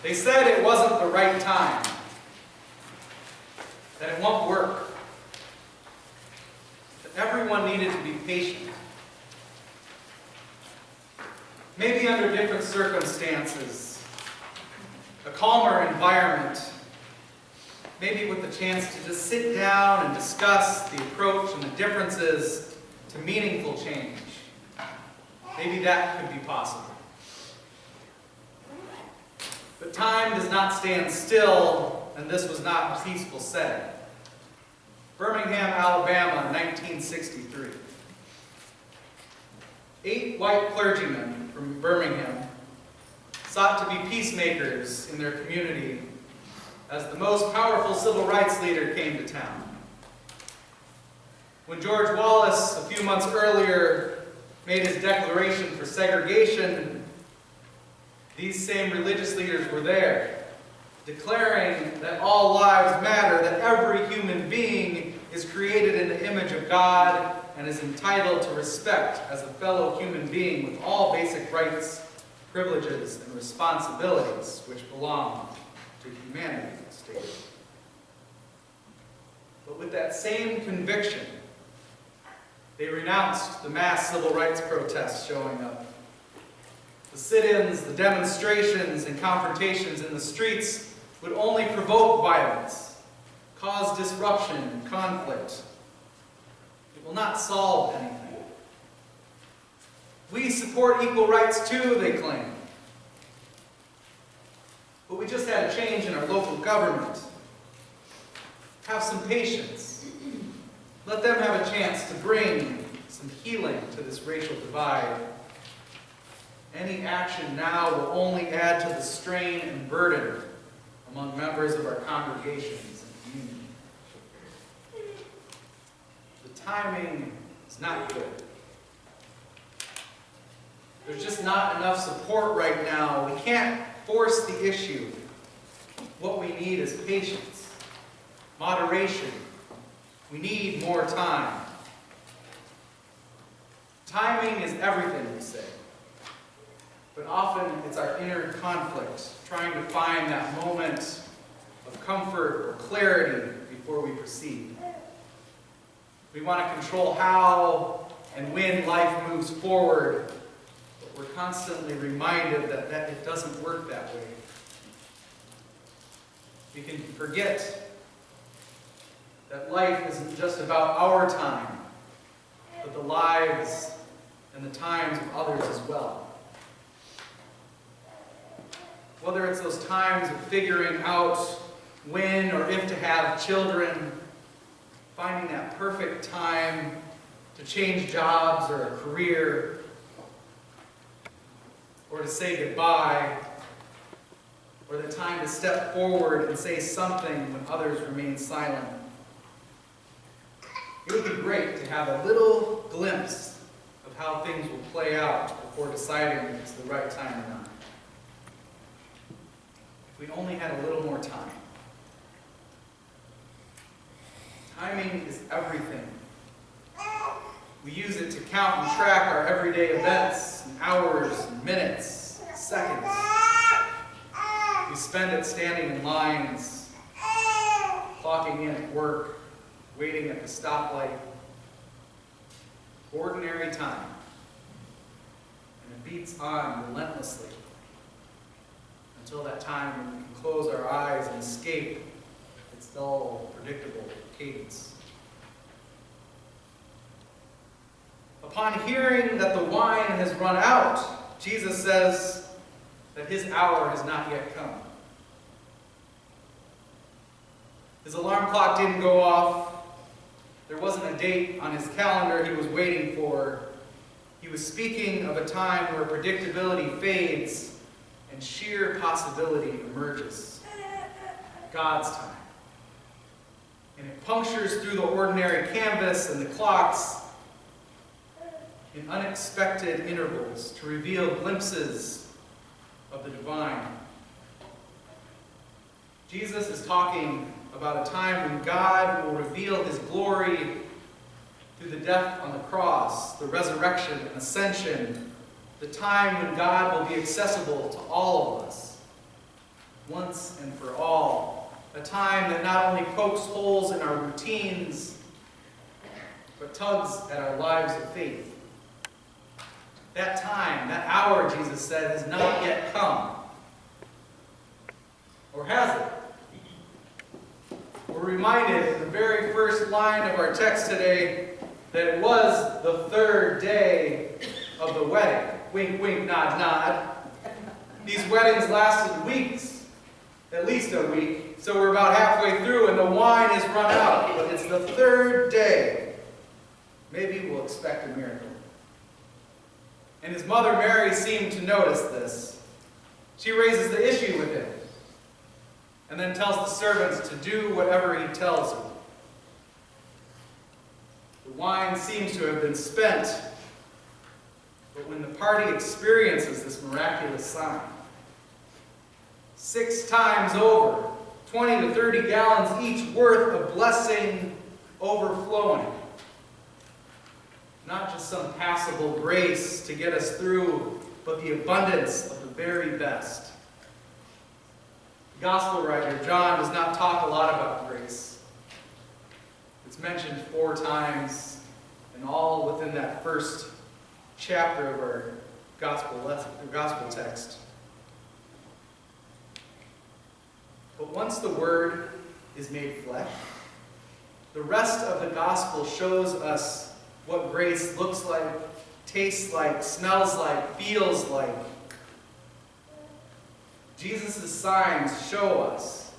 They said it wasn't the right time, that it won't work, that everyone needed to be patient. Maybe under different circumstances, a calmer environment, maybe with the chance to just sit down and discuss the approach and the differences to meaningful change. Maybe that could be possible. But time does not stand still, and this was not a peaceful setting. Birmingham, Alabama, 1963. 8 white clergymen from Birmingham sought to be peacemakers in their community as the most powerful civil rights leader came to town. When George Wallace, a few months earlier, made his declaration for segregation, these same religious leaders were there, declaring that all lives matter, that every human being is created in the image of God and is entitled to respect as a fellow human being with all basic rights, privileges, and responsibilities which belong to humanity, stated. But with that same conviction, they renounced the mass civil rights protests showing up. The sit-ins, the demonstrations, and confrontations in the streets would only provoke violence, cause disruption and conflict. It will not solve anything. We support equal rights too, they claim. But we just had a change in our local government. Have some patience. Let them have a chance to bring some healing to this racial divide. Any action now will only add to the strain and burden among members of our congregations and community. The timing is not good. There's just not enough support right now. We can't force the issue. What we need is patience, moderation. We need more time. Timing is everything, we say. But often it's our inner conflict, trying to find that moment of comfort or clarity before we proceed. We want to control how and when life moves forward, but we're constantly reminded that it doesn't work that way. We can forget that life isn't just about our time, but the lives and the times of others as well. Whether it's those times of figuring out when or if to have children, finding that perfect time to change jobs or a career, or to say goodbye, or the time to step forward and say something when others remain silent. It would be great to have a little glimpse of how things will play out before deciding if it's the right time or not. If we only had a little more time. Timing is everything. We use it to count and track our everyday events, and hours, and minutes, seconds. We spend it standing in lines, clocking in at work, waiting at the stoplight. Ordinary time. And it beats on relentlessly until that time when we can close our eyes and escape its dull, predictable cadence. Upon hearing that the wine has run out, Jesus says that his hour has not yet come. His alarm clock didn't go off. There wasn't a date on his calendar he was waiting for. He was speaking of a time where predictability fades and sheer possibility emerges. God's time. And it punctures through the ordinary canvas and the clocks in unexpected intervals to reveal glimpses of the divine. Jesus is talking about a time when God will reveal his glory through the death on the cross, the resurrection and ascension, the time when God will be accessible to all of us. once and for all. A time that not only pokes holes in our routines, but tugs at our lives of faith. That time, that hour, Jesus said, has not yet come. Or has it? We're reminded in the very first line of our text today that it was the third day of the wedding. Wink, wink, nod, nod. These weddings lasted weeks, at least a week, so we're about halfway through and the wine has run out, but it's the third day. Maybe we'll expect a miracle. And his mother Mary seemed to notice this. She raises the issue with him and then tells the servants to do whatever he tells her. The wine seems to have been spent, but when the party experiences this miraculous sign, 6 times over, 20 to 30 gallons each worth of blessing overflowing. Not just some passable grace to get us through, but the abundance of the very best. The gospel writer, John, does not talk a lot about grace. It's mentioned 4 times, and all within that first chapter of our gospel text. But once the Word is made flesh, the rest of the gospel shows us what grace looks like, tastes like, smells like, feels like. Jesus' signs show us.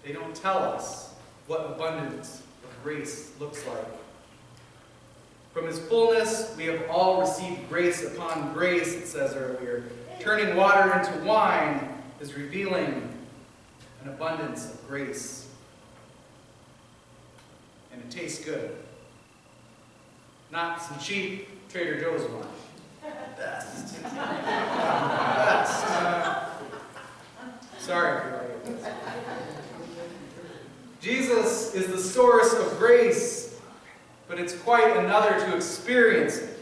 They don't tell us what abundance of grace looks like. From his fullness, we have all received grace upon grace, it says earlier. Turning water into wine is revealing an abundance of grace. And it tastes good. Not some cheap Trader Joe's wine. Best. Best. Sorry if you like it. Jesus is the source of grace, but it's quite another to experience it.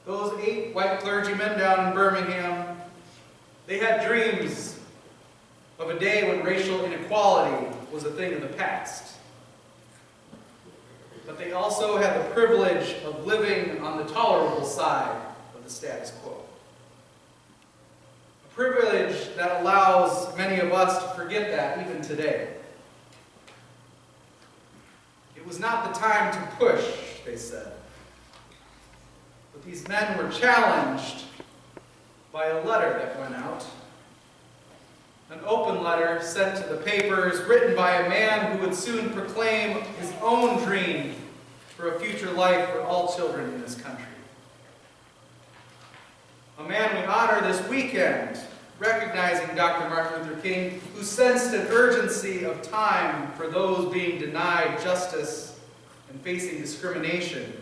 Those 8 white clergymen down in Birmingham, they had dreams of a day when racial inequality was a thing of the past. But they also had the privilege of living on the tolerable side of the status quo. A privilege that allows many of us to forget that even today. It was not the time to push, they said. But these men were challenged by a letter that went out. An open letter sent to the papers, written by a man who would soon proclaim his own dream for a future life for all children in this country. A man we honor this weekend, recognizing Dr. Martin Luther King, who sensed an urgency of time for those being denied justice and facing discrimination,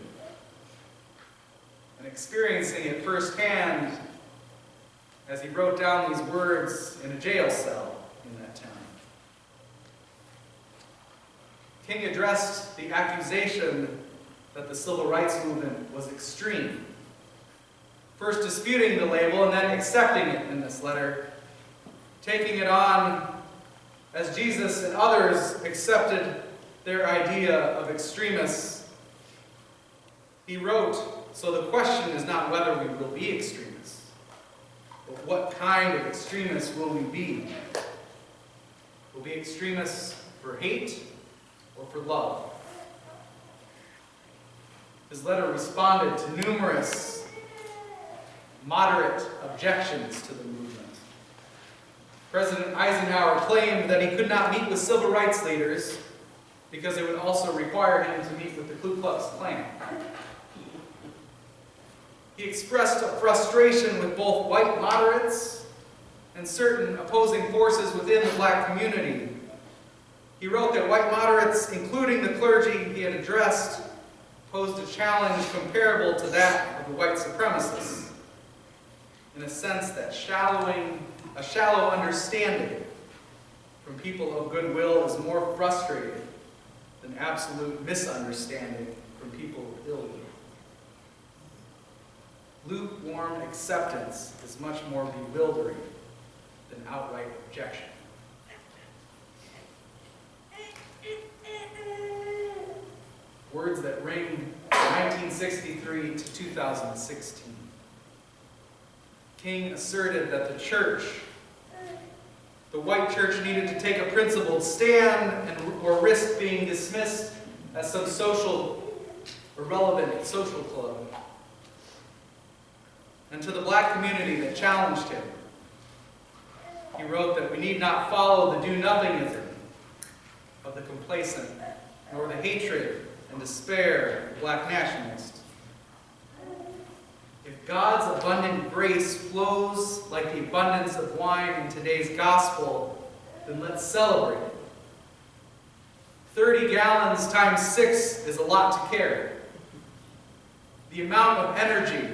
and experiencing it firsthand as he wrote down these words in a jail cell in that town. King addressed the accusation that the civil rights movement was extreme, first disputing the label and then accepting it in this letter, taking it on as Jesus and others accepted their idea of extremists. He wrote, so the question is not whether we will be extremists, but what kind of extremists will we be? Will we be extremists for hate or for love? His letter responded to numerous moderate objections to the movement. President Eisenhower claimed that he could not meet with civil rights leaders because it would also require him to meet with the Ku Klux Klan. He expressed a frustration with both white moderates and certain opposing forces within the black community. He wrote that white moderates, including the clergy he had addressed, posed a challenge comparable to that of the white supremacists, in a sense that a shallow understanding from people of goodwill is more frustrating than absolute misunderstanding from people of ill will. lukewarm acceptance is much more bewildering than outright objection. Words that ring 1963 to 2016. King asserted that the church, the white church, needed to take a principled stand or risk being dismissed as some irrelevant social club. And to the black community that challenged him, he wrote that we need not follow the do-nothingism of the complacent, nor the hatred and despair of black nationalists. If God's abundant grace flows like the abundance of wine in today's gospel, then let's celebrate it. 30 gallons times 6 is a lot to carry. The amount of energy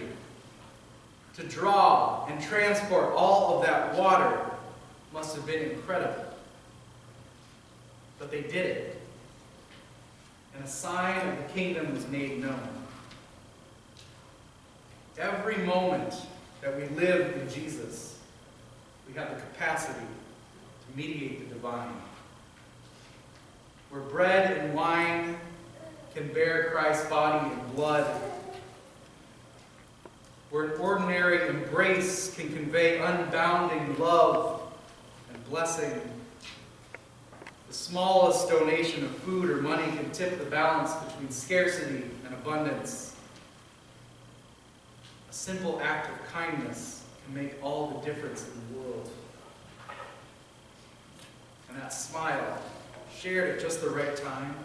to draw and transport all of that water must have been incredible. But they did it. And a sign of the kingdom was made known. Every moment that we live in Jesus, we have the capacity to mediate the divine. Where bread and wine can bear Christ's body and blood, where an ordinary embrace can convey unbounding love and blessing, the smallest donation of food or money can tip the balance between scarcity and abundance. A simple act of kindness can make all the difference in the world. And that smile, shared at just the right time,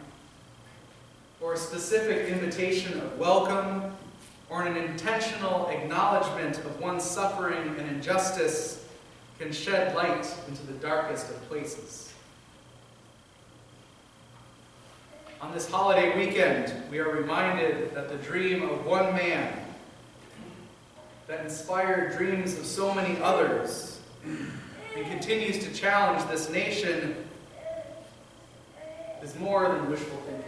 or a specific invitation of welcome, or an intentional acknowledgement of one's suffering and injustice, can shed light into the darkest of places. On this holiday weekend, we are reminded that the dream of one man that inspired dreams of so many others and continues to challenge this nation is more than wishful thinking.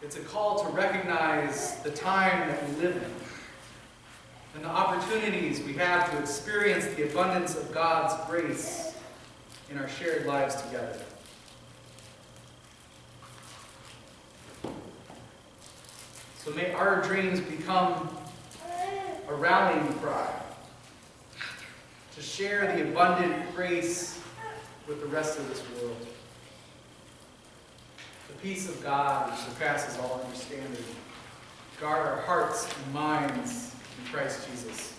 It's a call to recognize the time that we live in and the opportunities we have to experience the abundance of God's grace in our shared lives together. So may our dreams become a rallying cry to share the abundant grace with the rest of this world. The peace of God, which surpasses all understanding, guard our hearts and minds in Christ Jesus.